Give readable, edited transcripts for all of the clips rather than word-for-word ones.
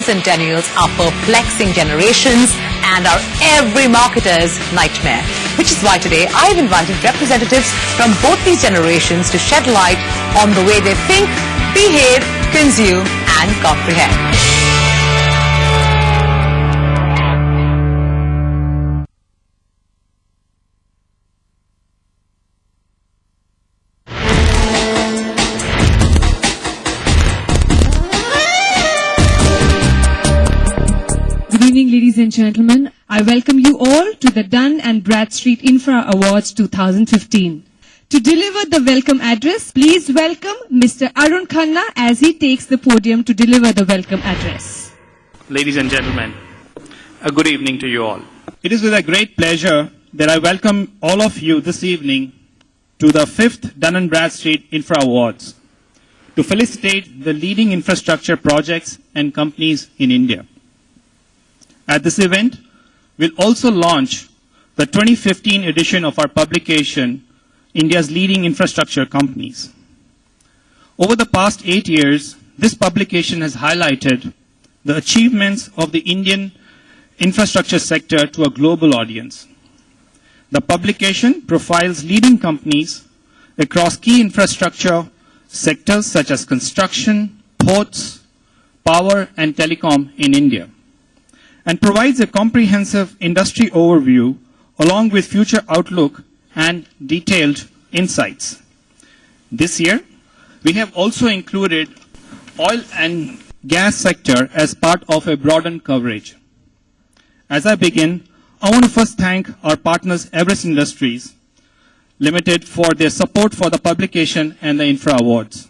centennials are perplexing generations and are every marketer's nightmare. Which is why today I've invited representatives from both these generations to shed light on the way they think, behave, consume and comprehend. Good evening, ladies and gentlemen. I welcome you all to the Dun & Bradstreet Infra Awards 2015. To deliver the welcome address, please welcome Mr. Arun Khanna as he takes the podium to deliver the welcome address. Ladies and gentlemen, a good evening to you all. It is with a great pleasure that I welcome all of you this evening to the 5th Dun & Bradstreet Infra Awards to felicitate the leading infrastructure projects and companies in India. At this event, we'll also launch the 2015 edition of our publication, India's Leading Infrastructure Companies. Over the past 8 years, this publication has highlighted the achievements of the Indian infrastructure sector to a global audience. The publication profiles leading companies across key infrastructure sectors such as construction, ports, power, and telecom in India, and provides a comprehensive industry overview along with future outlook and detailed insights. This year, we have also included oil and gas sector as part of a broadened coverage. As I begin, I want to first thank our partners Everest Industries Limited for their support for the publication and the Infra Awards.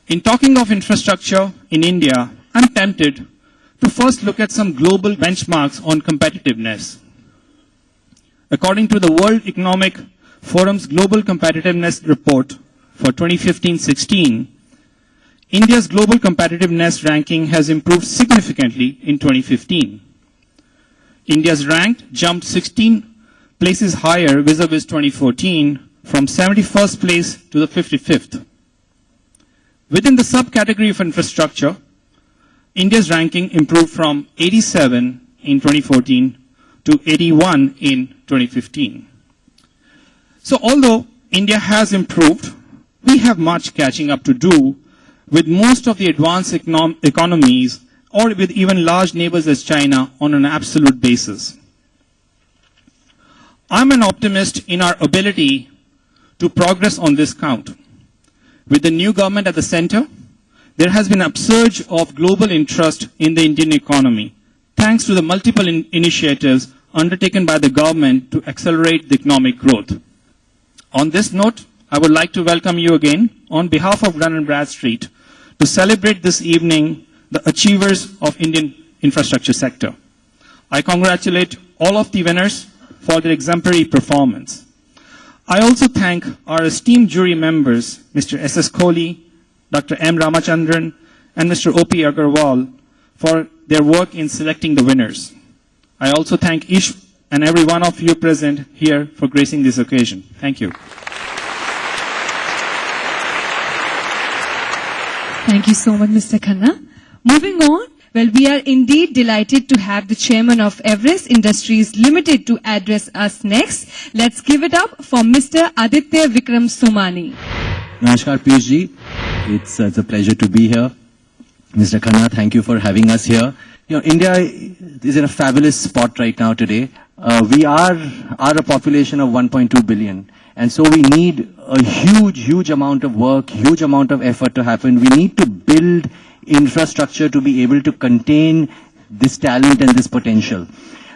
In talking of infrastructure in India, I'm tempted to first look at some global benchmarks on competitiveness. According to the World Economic Forum's Global Competitiveness Report for 2015-16, India's global competitiveness ranking has improved significantly in 2015. India's rank jumped 16 places higher vis-a-vis 2014 from 71st place to the 55th. Within the subcategory of infrastructure, India's ranking improved from 87 in 2014 to 81 in 2015. So although India has improved, we have much catching up to do with most of the advanced economies or with even large neighbors as China on an absolute basis. I'm an optimist in our ability to progress on this count. With the new government at the center, there has been an upsurge of global interest in the Indian economy, thanks to the multiple initiatives undertaken by the government to accelerate the economic growth. On this note, I would like to welcome you again on behalf of Dun & Bradstreet to celebrate this evening the achievers of Indian infrastructure sector. I congratulate all of the winners for their exemplary performance. I also thank our esteemed jury members, Mr. S.S. Kohli, Dr. M. Ramachandran, and Mr. O.P. Agarwal for their work in selecting the winners. I also thank each and every one of you present here for gracing this occasion. Thank you. Thank you so much, Mr. Khanna. Moving on, well, we are indeed delighted to have the chairman of Everest Industries Limited to address us next. Let's give it up for Mr. Aditya Vikram Somani. Namaskar, Piyush ji. It's a pleasure to be here. Mr. Khanna, thank you for having us here. You know, India is in a fabulous spot right now today. We are a population of 1.2 billion. And so we need a huge amount of work, huge amount of effort to happen. We need to build infrastructure to be able to contain this talent and this potential.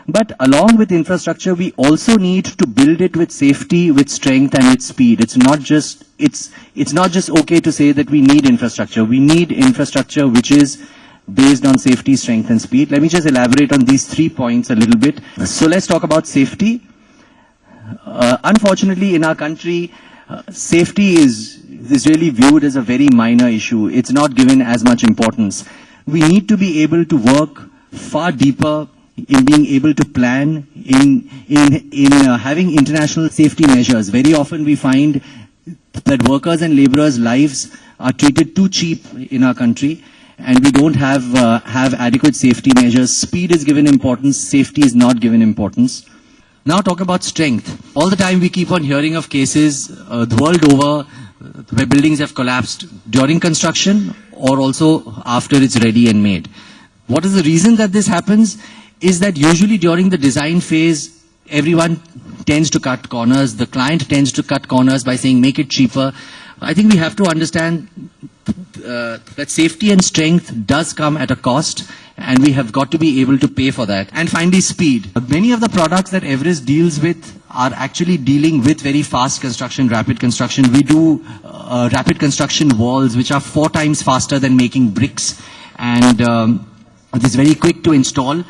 But along with infrastructure, we also need to build it with safety, with strength, and with speed. It's not just okay to say that we need infrastructure. We need infrastructure which is based on safety, strength, and speed. Let me just elaborate on these 3 points a little bit. So let's talk about safety. Unfortunately, in our country, safety is really viewed as a very minor issue. It's not given as much importance. We need to be able to work far deeper in being able to plan, in having international safety measures. Very often we find that workers and laborers' lives are treated too cheap in our country. and we don't have adequate safety measures, speed is given importance, safety is not given importance. Now talk about strength. All the time we keep on hearing of cases the world over where buildings have collapsed during construction or also after it's ready and made. What is the reason that this happens? Is that usually during the design phase, everyone tends to cut corners. The client tends to cut corners by saying, make it cheaper. I think we have to understand that safety and strength does come at a cost, and we have got to be able to pay for that. And finally, speed. Many of the products that Everest deals with are actually dealing with very fast construction, rapid construction. We do rapid construction walls, which are 4 times faster than making bricks, and it is very quick to install.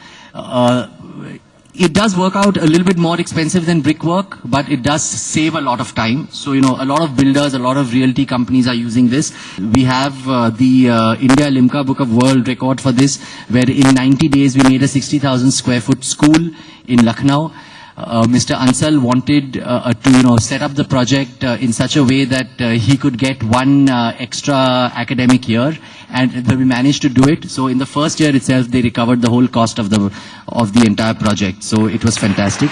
It does work out a little bit more expensive than brickwork, but it does save a lot of time. So, a lot of builders, a lot of realty companies are using this. We have the India Limca Book of World Record for this, where in 90 days we made a 60,000 square foot school in Lucknow. Mr. Ansal wanted to set up the project in such a way that he could get 1 extra academic year, and we managed to do it. So in the first year itself, they recovered the whole cost of the entire project. So it was fantastic.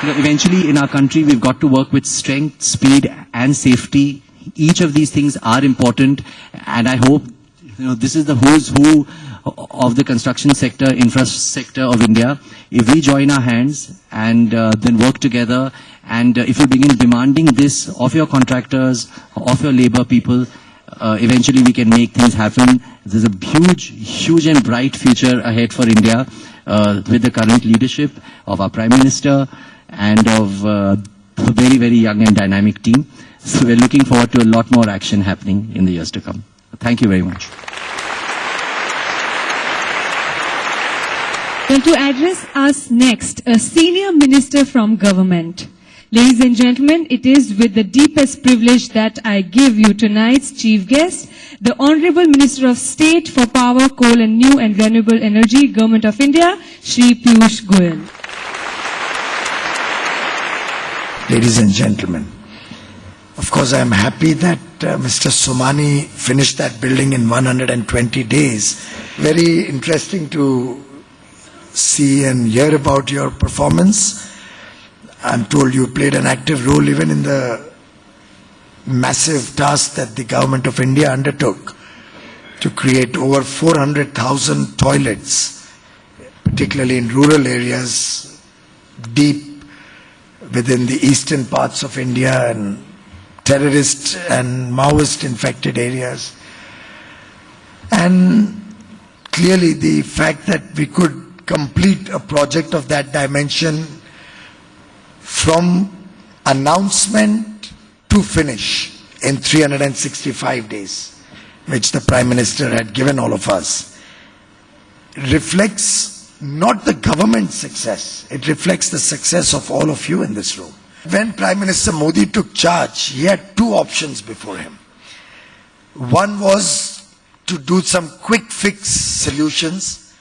Eventually in our country, we've got to work with strength, speed, and safety. Each of these things are important, and I hope this is the who's who of the construction sector, infra sector of India. If we join our hands and then work together, and if we begin demanding this of your contractors, of your labor people, eventually we can make things happen. There's a huge and bright future ahead for India with the current leadership of our Prime Minister and of a very, very young and dynamic team. So we're looking forward to a lot more action happening in the years to come. Thank you very much. Well, to address us next, a senior minister from government. Ladies and gentlemen, it is with the deepest privilege that I give you tonight's chief guest, the Honorable Minister of State for Power, Coal and New and Renewable Energy, Government of India, Shri Piyush Goyal. Ladies and gentlemen, of course I am happy that Mr. Somani finished that building in 120 days. Very interesting to see and hear about your performance. I'm told you played an active role even in the massive task that the Government of India undertook to create over 400,000 toilets, particularly in rural areas, deep within the eastern parts of India and terrorist and Maoist infected areas. And clearly the fact that we could complete a project of that dimension from announcement to finish in 365 days, which the Prime Minister had given all of us, reflects not the government's success, it reflects the success of all of you in this room. When Prime Minister Modi took charge, he had 2 options before him. One was to do some quick fix solutions,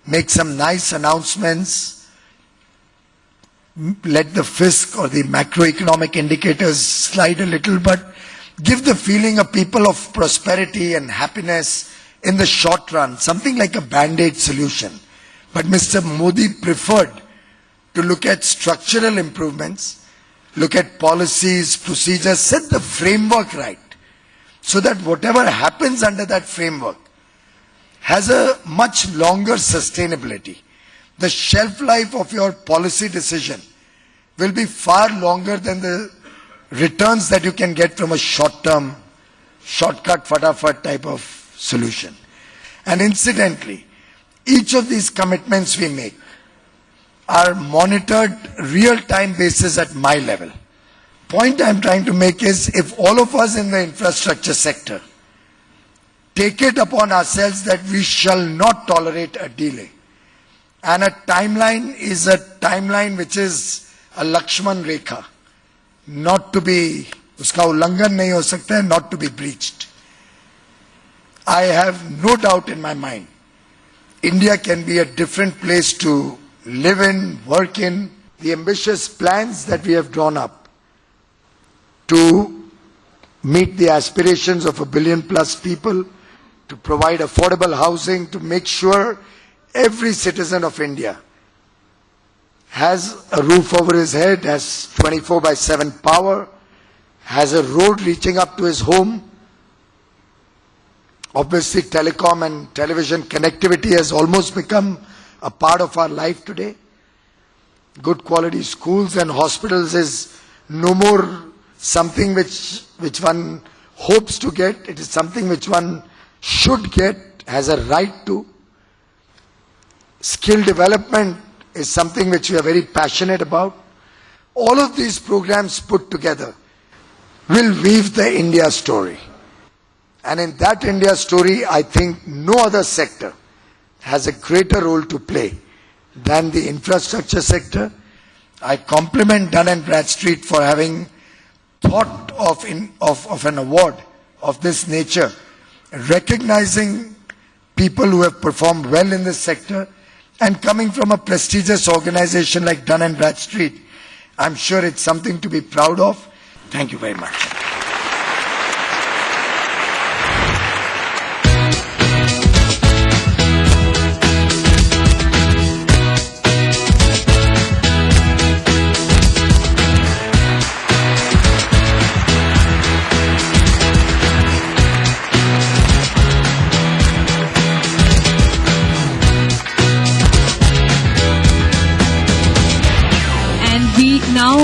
make some nice announcements, let the fisc or the macroeconomic indicators slide a little, but give the feeling of people of prosperity and happiness in the short run, something like a band-aid solution. But Mr. Modi preferred to look at structural improvements, look at policies, procedures, set the framework right, so that whatever happens under that framework has a much longer sustainability. The shelf life of your policy decision will be far longer than the returns that you can get from a short-term, shortcut, fatafat type of solution. And incidentally, each of these commitments we make are monitored real-time basis at my level. Point I'm trying to make is, if all of us in the infrastructure sector take it upon ourselves that we shall not tolerate a delay, and a timeline is a timeline which is a Lakshman Rekha, not to be, uska ullangan nahi ho sakta hai, not to be breached. I have no doubt in my mind, India can be a different place to live in, work in. The ambitious plans that we have drawn up to meet the aspirations of 1 billion plus people, to provide affordable housing, to make sure every citizen of India has a roof over his head, has 24/7 power, has a road reaching up to his home. Obviously, telecom and television connectivity has almost become a part of our life today. Good quality schools and hospitals is no more something which one hopes to get. It is something which one should get, has a right to. Skill development is something which we are very passionate about. All of these programs put together will weave the India story. And in that India story, I think no other sector has a greater role to play than the infrastructure sector. I compliment Dun & Bradstreet for having thought of an award of this nature, recognizing people who have performed well in this sector, and coming from a prestigious organization like Dun & Bradstreet, I'm sure it's something to be proud of. Thank you very much. Now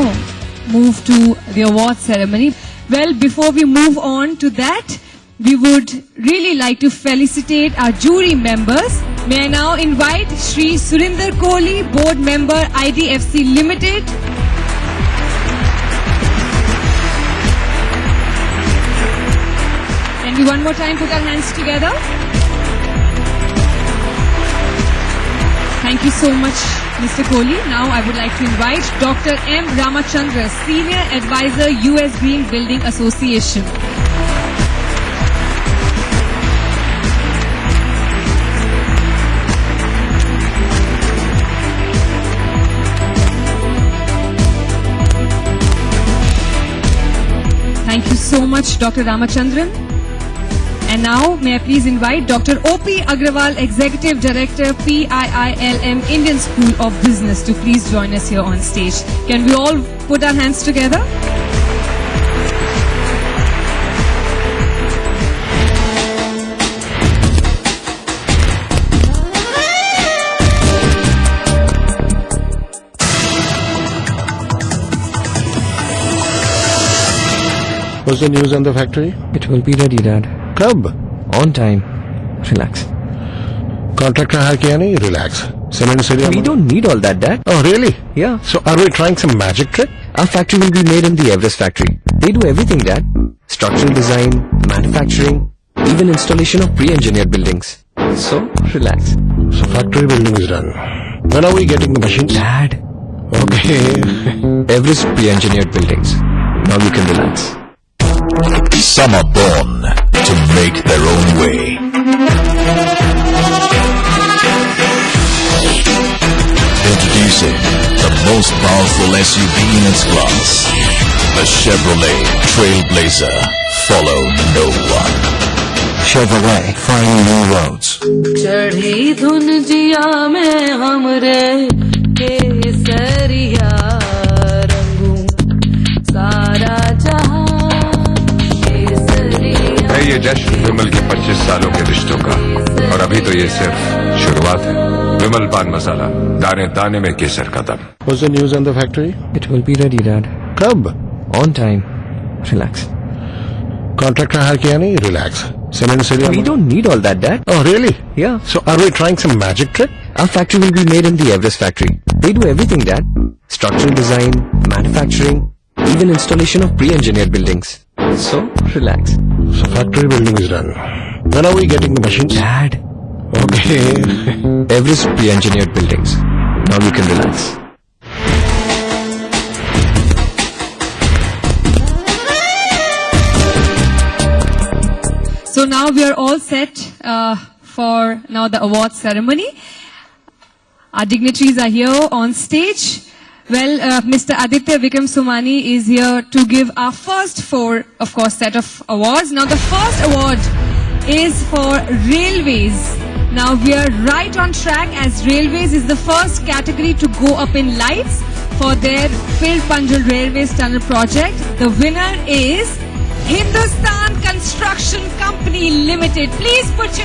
move to the award ceremony. Well, before we move on to that, we would really like to felicitate our jury members. May I now invite Shri Surinder Kohli, Board Member, IDFC Limited. Can we one more time put our hands together? Thank you so much, Mr. Kohli. Now I would like to invite Dr. M. Ramachandra, Senior Advisor, US Green Building Association. Thank you so much, Dr. Ramachandran. And now, may I please invite Dr. O.P. Agrawal, Executive Director, PIILM Indian School of Business, to please join us here on stage. Can we all put our hands together? What's the news on the factory? It will be ready, Dad. Kab? On time. Relax. Contractor hire kiya nahi? Relax. Cement area. We don't need all that, Dad. Oh, really? Yeah. So are we trying some magic trick? Our factory will be made in the Everest factory. They do everything, Dad. Structural design, manufacturing, even installation of pre-engineered buildings. So, relax. So factory building is done. When are we getting the machines? Dad. Okay. Everest pre-engineered buildings. Now you can relax. Some are born to make their own way. Introducing the most powerful SUV in its class, the Chevrolet Trailblazer. Follow no one. Chevrolet, find new roads. चढ़ी धुन जिया में हमरे केसरिया रंगू सारा जहां है ये जश्न विमल के 25 सालों के रिश्तों का, और अभी तो ये सिर्फ शुरुआत है। विमल पान मसाला, दाने दाने में केसर का दम। What's the news on the factory? It will be ready, Dad. Kab? On time. Relax. Contractor hire kiya nahi? Relax. Cement area. We don't need all that, Dad. Oh, really? Yeah. So are we trying some magic trick? Our factory will be made in the Everest factory. They do everything, Dad. Structural design, manufacturing, even installation of pre-engineered buildings. So, relax. So factory building is done. When are we getting the machines? Dad. Okay. Everest pre-engineered buildings. Now you can relax. So now we are all set for now the award ceremony. Our dignitaries are here on stage. Well, Mr. Aditya Vikram Somani is here to give our first four, of course, set of awards. Now the first award is for railways. Now we are right on track as railways is the first category to go up in lights for their Phil Punjal Railways Tunnel project. The winner is Hindustan Construction Company Limited. Please put your